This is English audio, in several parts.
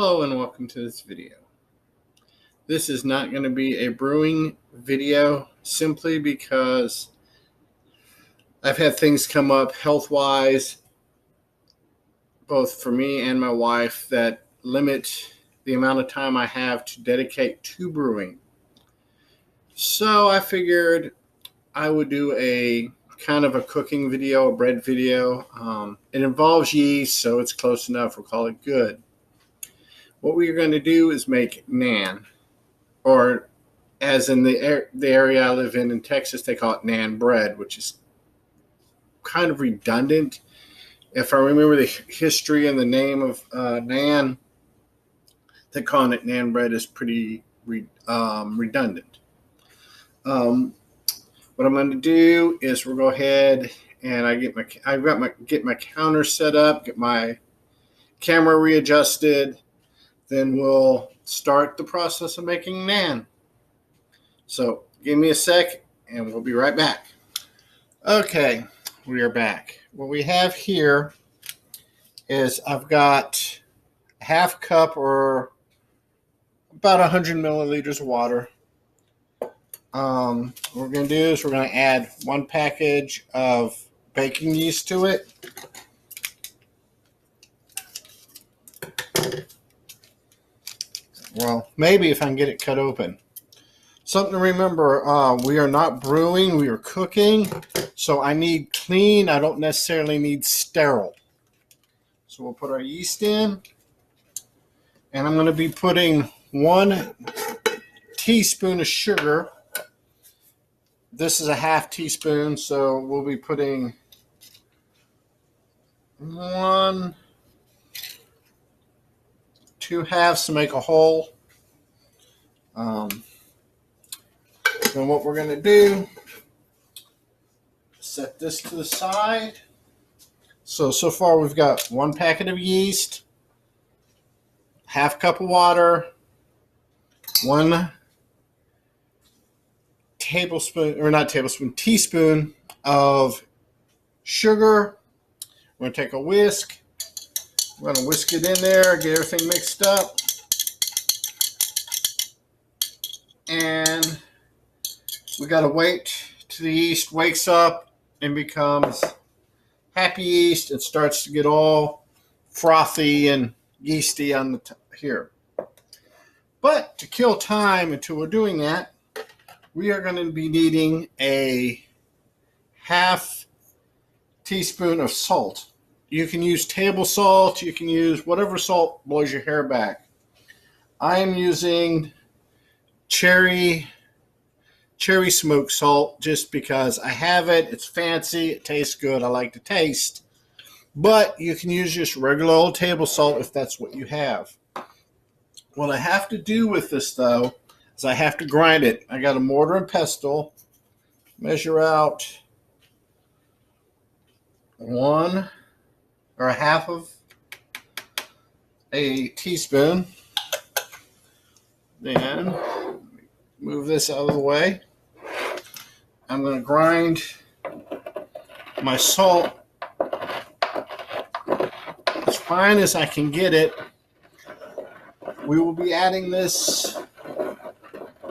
Hello and welcome to this video. This is not going to be a brewing video simply because I've had things come up health-wise, both for me and my wife, that limit the amount of time I have to dedicate to brewing. So I figured I would do a kind of a cooking video, a bread video. It involves yeast, so it's close enough. We'll call it good. What we're going to do is make naan, or as in the area I live in Texas, they call it naan bread, which is kind of redundant. If I remember the history and the name of naan, they calling it naan bread is pretty redundant. What I'm going to do is we'll go ahead and get my counter set up, get my camera readjusted. Then we'll start the process of making naan. So give me a sec and we'll be right back. Okay, we are back. What we have here is I've got a half cup or about 100 milliliters of water. What we're going to do is we're going to add 1 package of baking yeast to it. Well, maybe if I can get it cut open. Something to remember, we are not brewing, we are cooking. So I need clean, I don't necessarily need sterile. So we'll put our yeast in. And I'm going to be putting 1 teaspoon of sugar. This is a half teaspoon, so we'll be putting 2 halves to make a whole. Then what we're going to do, set this to the side. So far we've got 1 packet of yeast, half cup of water, 1 teaspoon of sugar. We're going to take a whisk. We're going to whisk it in there, get everything mixed up. And we got to wait till the yeast wakes up and becomes happy yeast. It starts to get all frothy and yeasty on the here. But to kill time until we're doing that, we are going to be needing a half teaspoon of salt. You can use table salt. You can use whatever salt blows your hair back. I am using cherry smoked salt just because I have it. It's fancy. It tastes good. I like the taste. But you can use just regular old table salt if that's what you have. What I have to do with this, though, is I have to grind it. I got a mortar and pestle. Measure out 1 or a half of a teaspoon. Then move this out of the way. I'm going to grind my salt as fine as I can get it. We will be adding this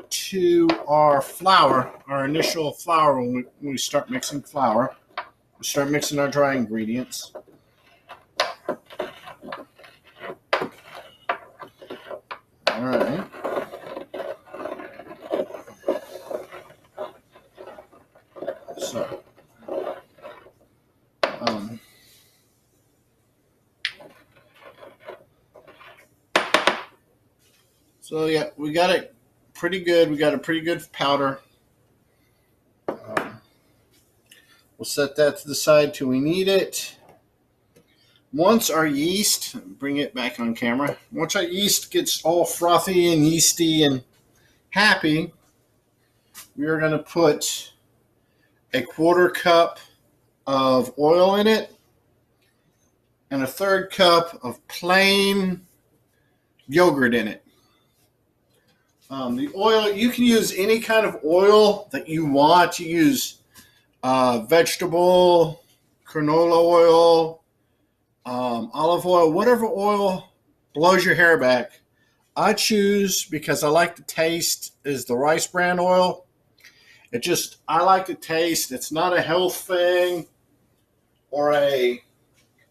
to our flour, our initial flour when we start mixing flour. We start mixing our dry ingredients. All right. So yeah, we got it pretty good. We got a pretty good powder. We'll set that to the side till we need it. Once our yeast, bring it back on camera. Once our yeast gets all frothy and yeasty and happy, we are going to put a 1/4 cup of oil in it and a 1/3 cup of plain yogurt in it. The oil, you can use any kind of oil that you want. You use vegetable, canola oil, olive oil, whatever oil blows your hair back. I choose, because I like the taste, is the rice bran oil. I like the taste. It's not a health thing or a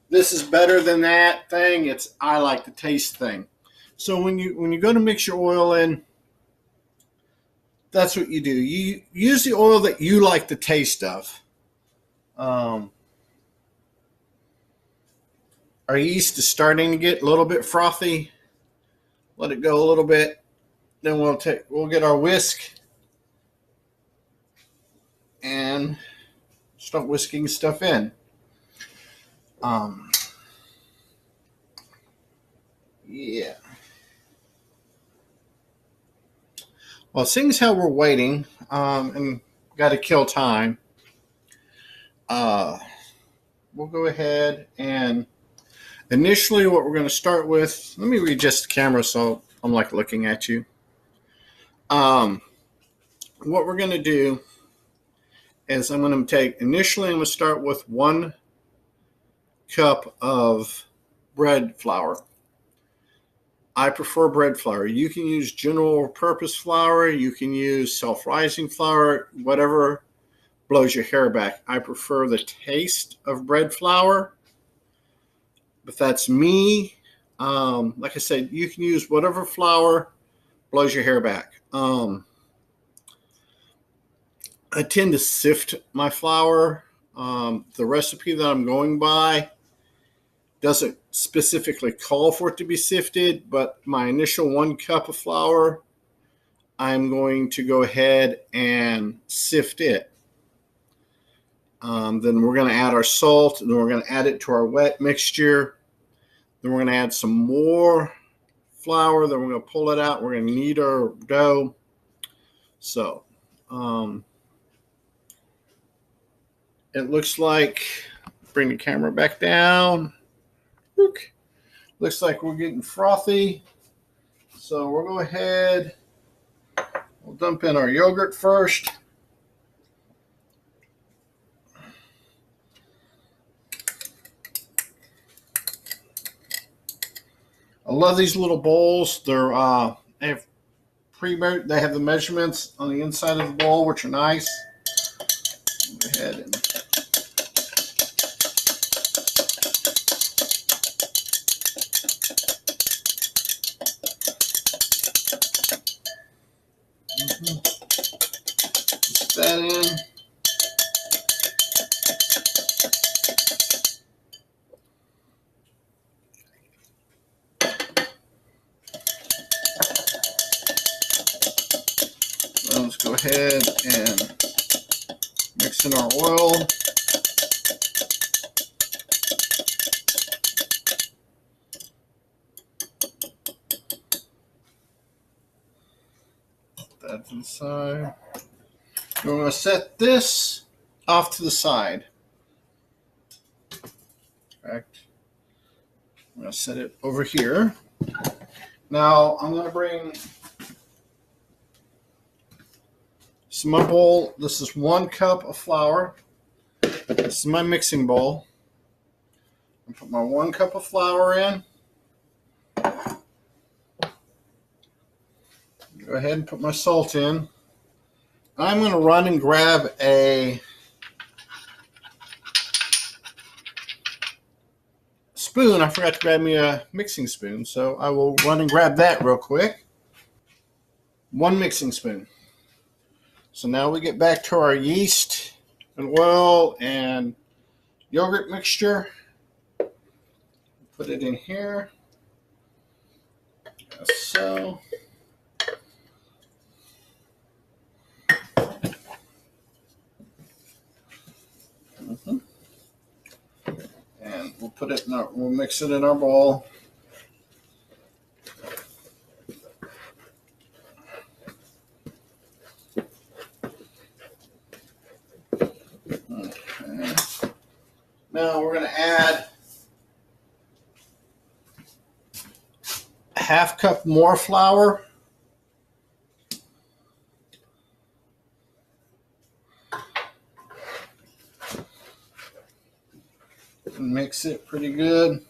this is better than that thing. It's I like the taste thing. So when you go to mix your oil in, that's what you do. You use the oil that you like the taste of. Um, our yeast is starting to get a little bit frothy. Let it go a little bit. Then we'll get our whisk and start whisking stuff in. Yeah. Well, seeing as how we're waiting and got to kill time, we'll go ahead and initially what we're going to start with. Let me readjust the camera so I'm like looking at you. What we're going to do is I'm going to start with 1 cup of bread flour. I prefer bread flour. You can use general purpose flour. You can use self-rising flour, whatever blows your hair back. I prefer the taste of bread flour, but that's me. Like I said, you can use whatever flour blows your hair back. I tend to sift my flour. The recipe that I'm going by doesn't specifically call for it to be sifted, but my initial 1 cup of flour, I'm going to go ahead and sift it. Then we're going to add our salt, and then we're going to add it to our wet mixture. Then we're going to add some more flour. Then we're going to pull it out. We're going to knead our dough. So it looks like, bring the camera back down. Looks like we're getting frothy. So we'll go ahead. We'll dump in our yogurt first. I love these little bowls. They have they have the measurements on the inside of the bowl, which are nice. Go ahead and put that in. Let's go ahead and mix in our oil. Put that to the side. We're going to set this off to the side. Correct. I'm going to set it over here. Now I'm going to bring some my bowl. This is 1 cup of flour. This is my mixing bowl. I put my 1 cup of flour in. Go ahead and put my salt in. I'm going to run and grab a spoon. I forgot to grab me a mixing spoon, so I will run and grab that real quick. 1 mixing spoon. So now we get back to our yeast and oil and yogurt mixture. Put it in here. As so. And we'll mix it in our bowl. Okay. Now we're going to add a 1/2 cup more flour. And mix it pretty good.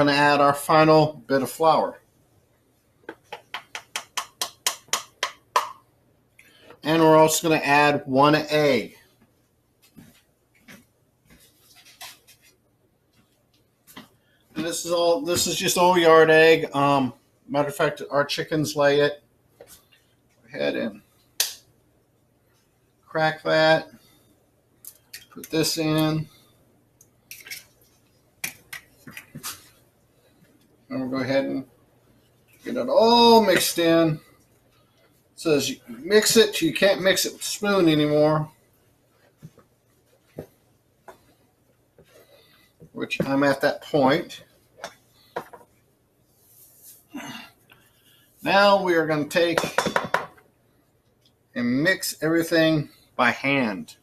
going to add our final bit of flour. And we're also going to add 1 egg. And this is just old yard egg. Matter of fact, our chickens lay it. Go ahead and crack that. Put this in. And we'll go ahead and get it all mixed in. It says you mix it, you can't mix it with a spoon anymore. Which I'm at that point. Now we are going to take and mix everything by hand.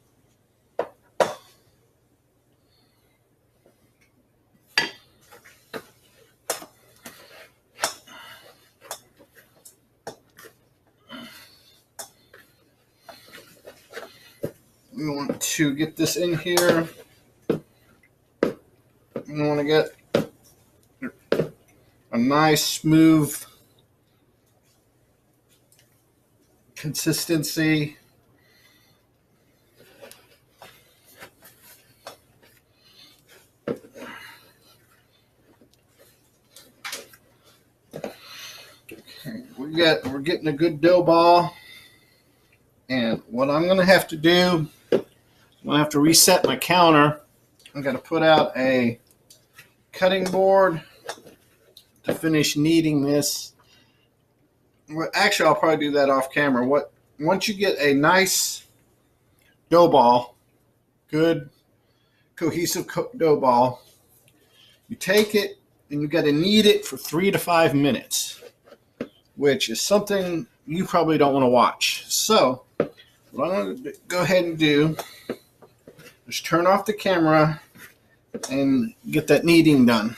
We want to get this in here. We want to get a nice smooth consistency. Okay, we're getting a good dough ball. And what I'm going to have to do, I'm going to have to reset my counter. I'm going to put out a cutting board to finish kneading this. Well, actually, I'll probably do that off camera. Once you get a nice dough ball, good cohesive dough ball, you take it and you got to knead it for 3 to 5 minutes, which is something you probably don't want to watch. So what I'm going to go ahead and do is turn off the camera and get that kneading done.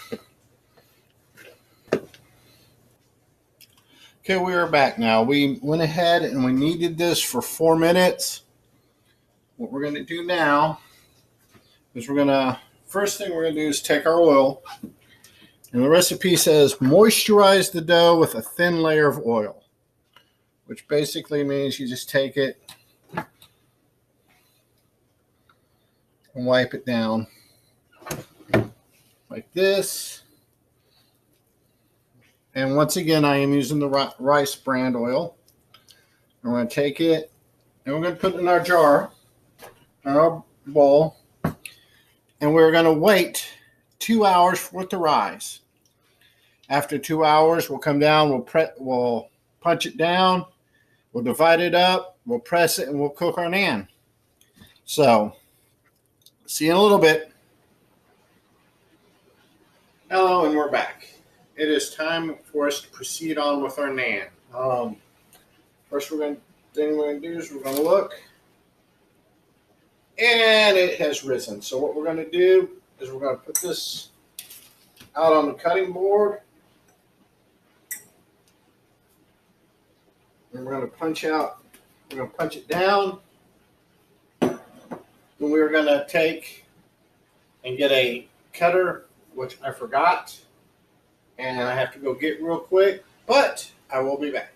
Okay, we are back now. We went ahead and we kneaded this for 4 minutes. What we're going to do now is first thing we're going to do is take our oil. And the recipe says moisturize the dough with a thin layer of oil, which basically means you just take it and wipe it down like this. And once again, I am using the rice brand oil. I'm going to take it and we're going to put it in our jar, in our bowl, and we're going to wait 2 hours for it to rise. After 2 hours, we'll come down, we'll punch it down, we'll divide it up, we'll press it, and we'll cook our naan. So, see you in a little bit. Hello, and we're back. It is time for us to proceed on with our naan. First thing we're going to do is we're going to look, and it has risen. So what we're going to do is we're going to put this out on the cutting board, and we're going to punch it down, and we're going to take and get a cutter, which I forgot. And I have to go get real quick, but I will be back.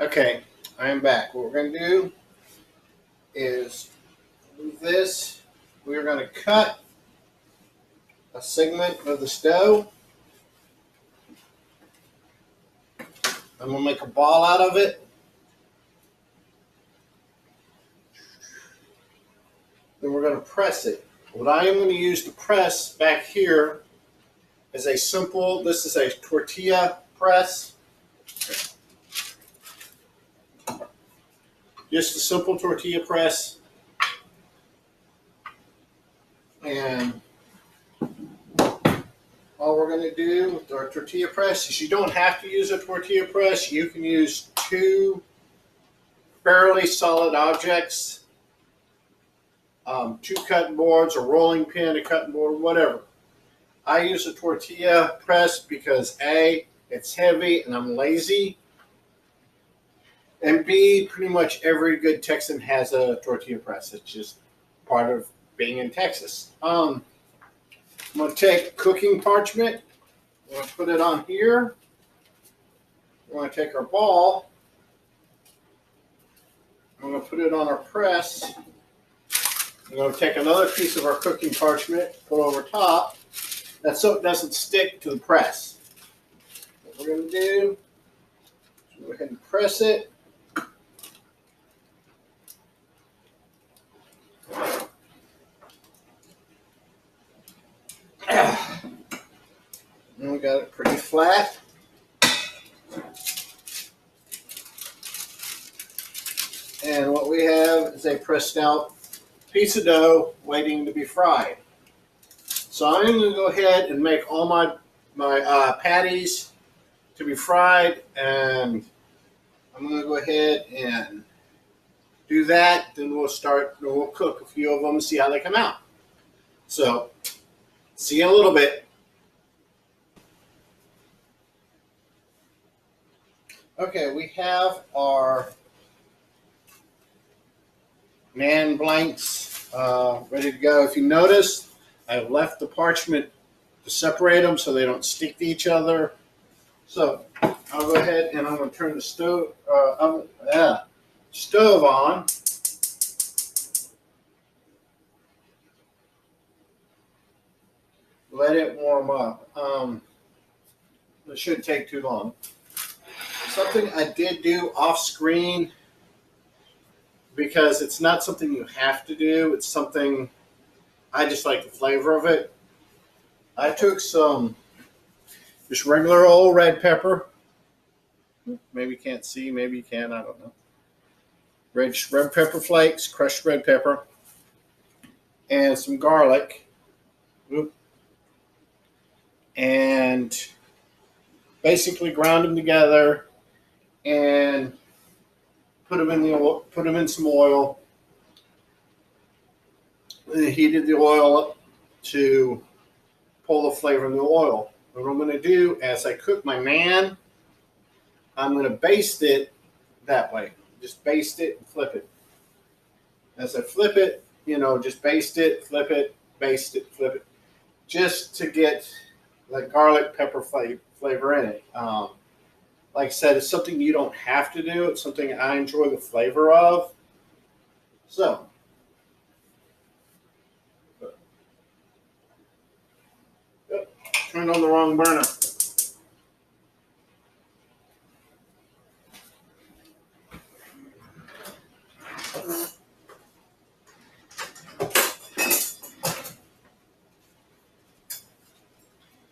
Okay, I am back. What we're going to do is with this, we are going to cut a segment of the dough. I'm going to make a ball out of it. Then we're going to press it. What I am going to use to press back here is this is a tortilla press. Just a simple tortilla press. And all we're going to do with our tortilla press is you don't have to use a tortilla press. You can use 2 fairly solid objects two cutting boards, a rolling pin, a cutting board, whatever. I use a tortilla press because A, it's heavy and I'm lazy, and B, pretty much every good Texan has a tortilla press. It's just part of being in Texas. I'm going to take cooking parchment. I'm going to put it on here. We're going to take our ball. I'm going to put it on our press. I'm going to take another piece of our cooking parchment, put over top. That's so it doesn't stick to the press. What we're going to do is go ahead and press it. And we got it pretty flat. And what we have is a pressed out piece of dough waiting to be fried. So I'm going to go ahead and make all my patties to be fried, and I'm going to go ahead and do that. Then we'll cook a few of them and see how they come out. So see you in a little bit. Okay, we have our Naan blanks ready to go. If you notice, I left the parchment to separate them so they don't stick to each other. So I'll go ahead and I'm going to turn the stove on. Let it warm up. It shouldn't take too long. Something I did do off screen, because it's not something you have to do. It's something I just like the flavor of it. I took some just regular old red pepper. Maybe you can't see, maybe you can, I don't know. Red pepper flakes, crushed red pepper, and some garlic. And basically ground them together and put them in some oil. And heated the oil up to pull the flavor in the oil. What I'm going to do as I cook my naan, I'm going to baste it that way. Just baste it and flip it. As I flip it, just baste it, flip it, baste it, flip it, just to get the garlic pepper flavor in it. Like I said, it's something you don't have to do. It's something I enjoy the flavor of. So, turned on the wrong burner.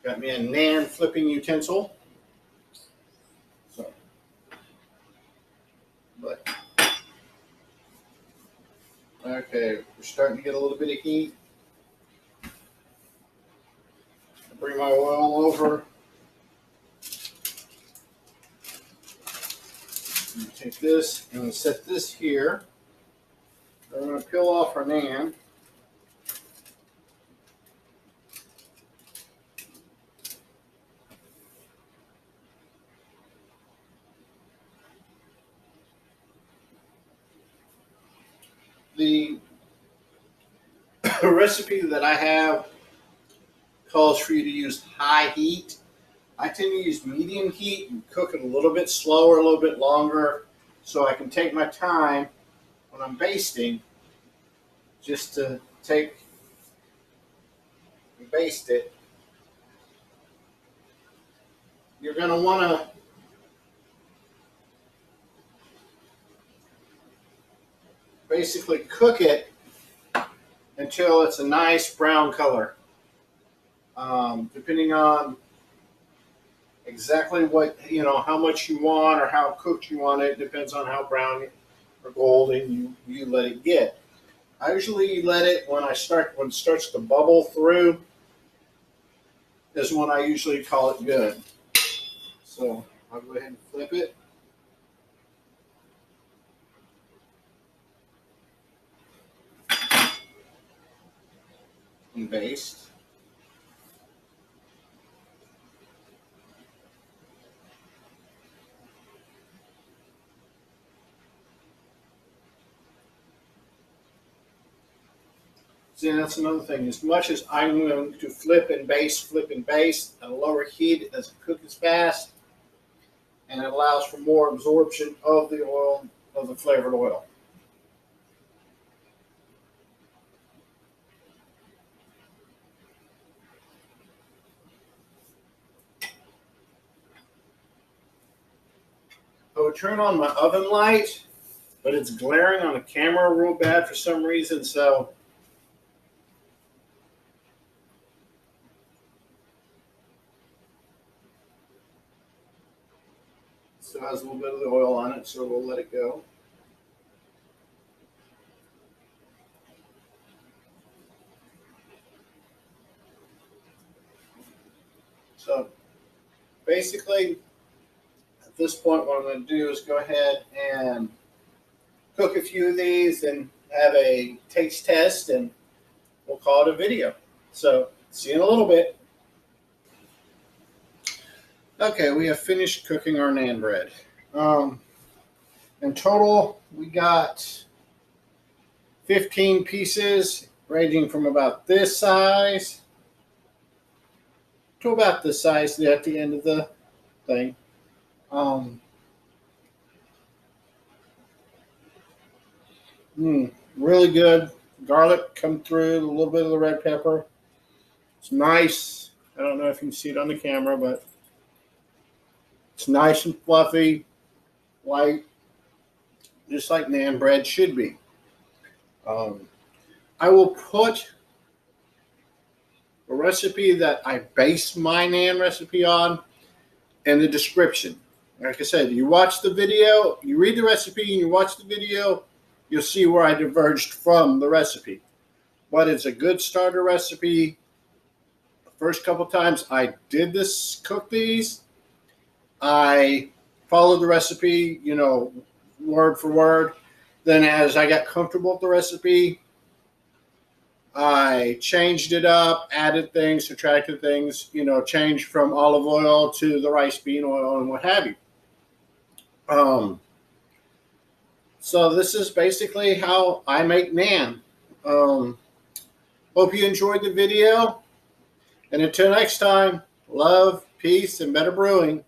Got me a Naan flipping utensil. Okay, we're starting to get a little bit of heat. I'll bring my oil over. Take this and set this here. We're going to peel off our naan. The recipe that I have calls for you to use high heat. I tend to use medium heat and cook it a little bit slower, a little bit longer, so I can take my time when I'm basting just to take and baste it. You're going to want to basically cook it until it's a nice brown color. Depending on exactly what, how much you want or how cooked you want it, depends on how brown or golden you let it get. I usually let it when it starts to bubble through is when I usually call it good. So I'll go ahead and flip it. and baste. See, that's another thing. As much as I'm going to flip and baste at a lower heat, it doesn't cook as fast, and it allows for more absorption of the oil, of the flavored oil. I would turn on my oven light, but it's glaring on the camera real bad for some reason, so still has a little bit of the oil on it, so we'll let it go. So basically, at this point, what I'm going to do is go ahead and cook a few of these and have a taste test, and we'll call it a video. So see you in a little bit. Okay, we have finished cooking our naan bread. In total, we got 15 pieces, ranging from about this size to about this size at the end of the thing. Really good. Garlic come through, a little bit of the red pepper. It's nice. I don't know if you can see it on the camera, but it's nice and fluffy, light, just like naan bread should be. I will put a recipe that I base my naan recipe on in the description. Like I said, you watch the video, you read the recipe, and you watch the video, you'll see where I diverged from the recipe. But it's a good starter recipe. The first couple times I did this, cook these, I followed the recipe, word for word. Then as I got comfortable with the recipe, I changed it up, added things, subtracted things, changed from olive oil to the rice bean oil and what have you. So this is basically how I make naan. Hope you enjoyed the video. And until next time, love, peace, and better brewing.